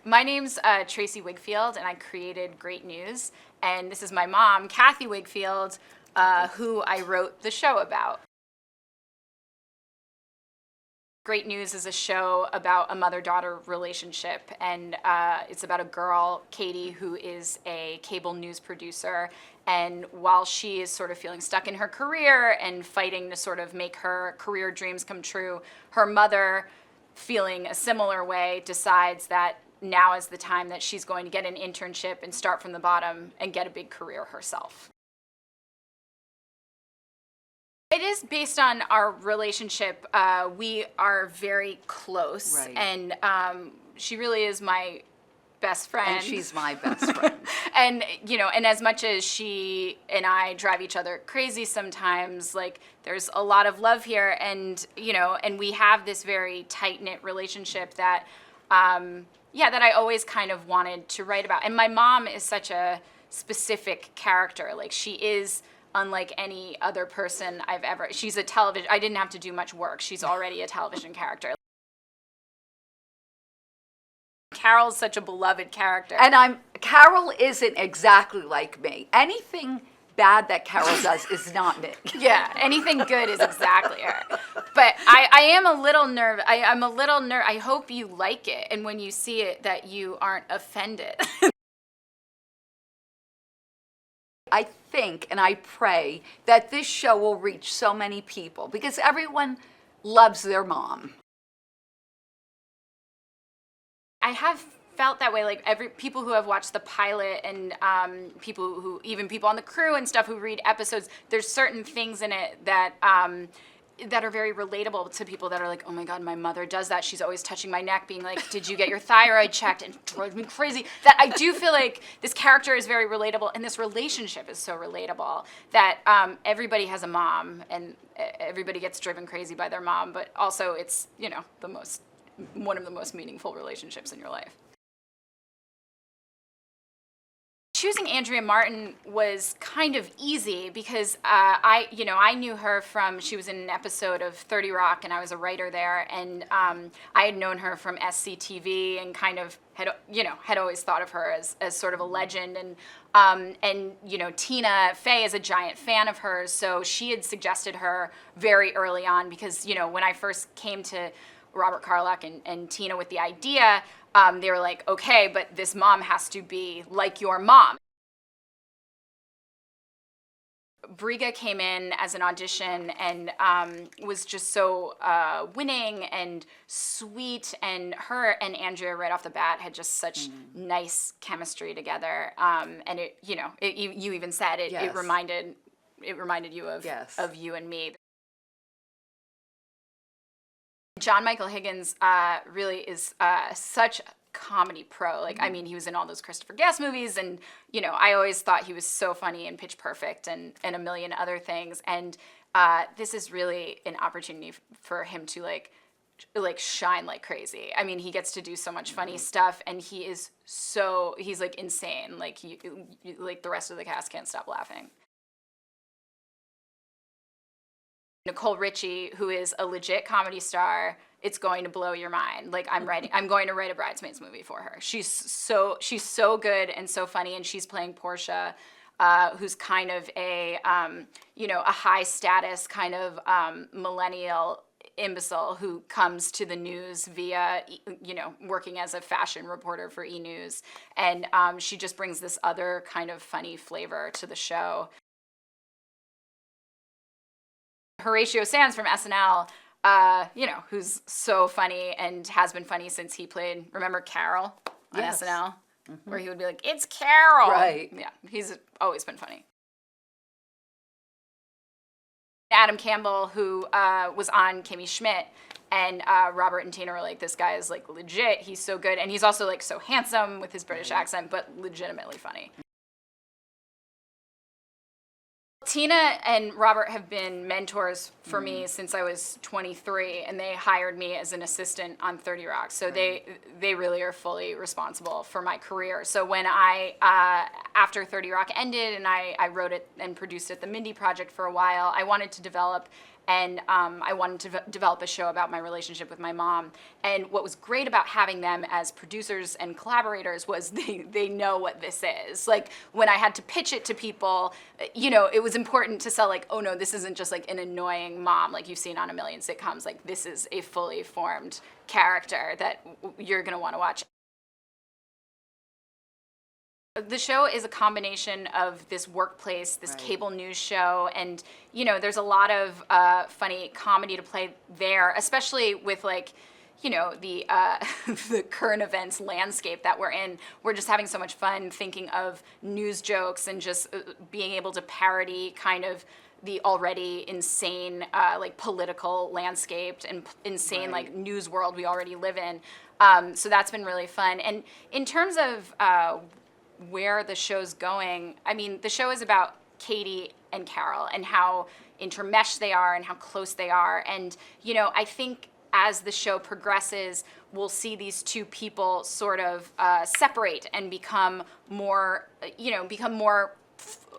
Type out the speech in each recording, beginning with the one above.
My name's Tracey Wigfield, and I created Great News. And this is my mom, Katie Wigfield, who I wrote the show about. Great News is a show about a mother-daughter relationship, and it's about a girl, Katie, who is a cable news producer. And while she is sort of feeling stuck in her career and fighting to sort of make her career dreams come true, her mother, feeling a similar way, decides that now is the time that she's going to get an internship and start from the bottom and get a big career herself. It is based on our relationship. We are very close, Right. And she really is my best friend. And she's my best friend. And, you know, and as much as she and I drive each other crazy sometimes, like, there's a lot of love here, and, you know, and we have this very tight-knit relationship that, that I always kind of wanted to write about. And my mom is such a specific character. Like, she is unlike any other person I've ever, she's a television, I didn't have to do much work. She's already a television character. Carol's such a beloved character. And Carol isn't exactly like me. Anything bad that Carol does is not me. Yeah, anything good is exactly her. But I am a little nervous. I'm a little nervous. I hope you like it, and when you see it, that you aren't offended. I think and I pray that this show will reach so many people because everyone loves their mom. I have felt that way, like people who have watched the pilot and even people on the crew and stuff who read episodes, there's certain things in it that that are very relatable to people that are like, oh my God, my mother does that. She's always touching my neck, being like, did you get your thyroid checked? And it drives me crazy. That I do feel like this character is very relatable, and this relationship is so relatable that everybody has a mom, and everybody gets driven crazy by their mom, but also it's, you know, one of the most meaningful relationships in your life. Choosing Andrea Martin was kind of easy because I knew her from, she was in an episode of 30 Rock, and I was a writer there, and I had known her from SCTV and kind of had always thought of her as sort of a legend, and you know, Tina Fey is a giant fan of hers, so she had suggested her very early on because, you know, when I first came to Robert Carlock and Tina with the idea, they were like, okay, but this mom has to be like your mom. Briga came in as an audition and was just so winning and sweet, and her and Andrea right off the bat had just such nice chemistry together. And it, you know, you even said it. Yes. It reminded you of Yes. of you and me. John Michael Higgins really is such a comedy pro. Like, I mean, he was in all those Christopher Guest movies, and, you know, I always thought he was so funny in Pitch Perfect and a million other things. And this is really an opportunity for him to like shine like crazy. I mean, he gets to do so much funny stuff, and he's like insane. Like like the rest of the cast can't stop laughing. Nicole Richie, who is a legit comedy star, it's going to blow your mind. Like, I'm going to write a Bridesmaids movie for her. She's so good and so funny, and she's playing Portia, who's kind of a high status kind of millennial imbecile who comes to the news via, you know, working as a fashion reporter for E! News, and she just brings this other kind of funny flavor to the show. Horatio Sanz from SNL, you know, who's so funny and has been funny since he played, remember Carol on Yes. SNL? Mm-hmm. Where he would be like, it's Carol! Right. Yeah, he's always been funny. Adam Campbell, who was on Kimmy Schmidt, and Robert and Tina were like, this guy is like legit, he's so good, and he's also like so handsome with his British accent, but legitimately funny. Tina and Robert have been mentors for me since I was 23, and they hired me as an assistant on 30 Rock. So they really are fully responsible for my career. So when after 30 Rock ended and I wrote it and produced it, the Mindy Project for a while, I wanted to develop and I wanted to develop a show about my relationship with my mom. And what was great about having them as producers and collaborators was they know what this is. Like, when I had to pitch it to people, you know, it was important to sell, like, oh no, this isn't just like an annoying mom like you've seen on a million sitcoms. Like, this is a fully formed character that you're gonna want to watch. The show is a combination of this workplace, this cable news show, and, you know, there's a lot of funny comedy to play there, especially with, like, you know, the the current events landscape that we're in. We're just having so much fun thinking of news jokes and just being able to parody kind of the already insane, like, political landscape and insane, like, news world we already live in. So that's been really fun. And in terms of where the show's going, I mean, the show is about Katie and Carol and how intermeshed they are and how close they are. And, you know, I think as the show progresses, we'll see these two people sort of separate and become more, you know,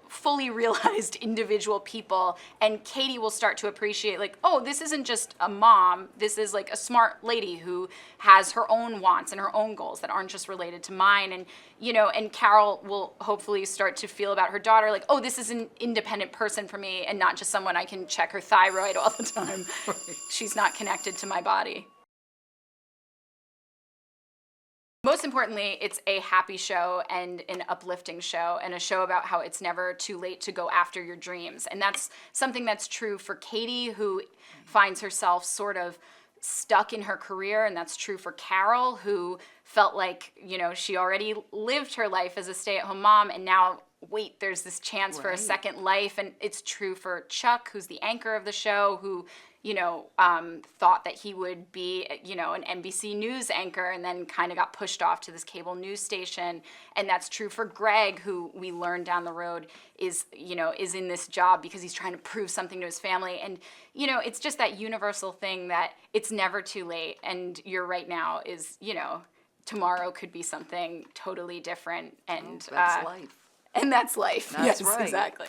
fully realized individual people, and Katie will start to appreciate, like, oh, this isn't just a mom, this is like a smart lady who has her own wants and her own goals that aren't just related to mine. And, you know, and Carol will hopefully start to feel about her daughter, like, oh, this is an independent person for me and not just someone I can check her thyroid all the time. She's not connected to my body. Most importantly, it's a happy show and an uplifting show, and a show about how it's never too late to go after your dreams. And that's something that's true for Katie, who finds herself sort of stuck in her career, and that's true for Carol, who felt like, you know, she already lived her life as a stay-at-home mom, and now, wait, there's this chance for a second life. And it's true for Chuck, who's the anchor of the show, who, you know, thought that he would be, you know, an NBC News anchor and then kind of got pushed off to this cable news station. And that's true for Greg, who we learned down the road is, you know, is in this job because he's trying to prove something to his family. And, you know, it's just that universal thing that it's never too late. And your right now is, you know, tomorrow could be something totally different. And that's life. And that's life. That's yes, right. Exactly.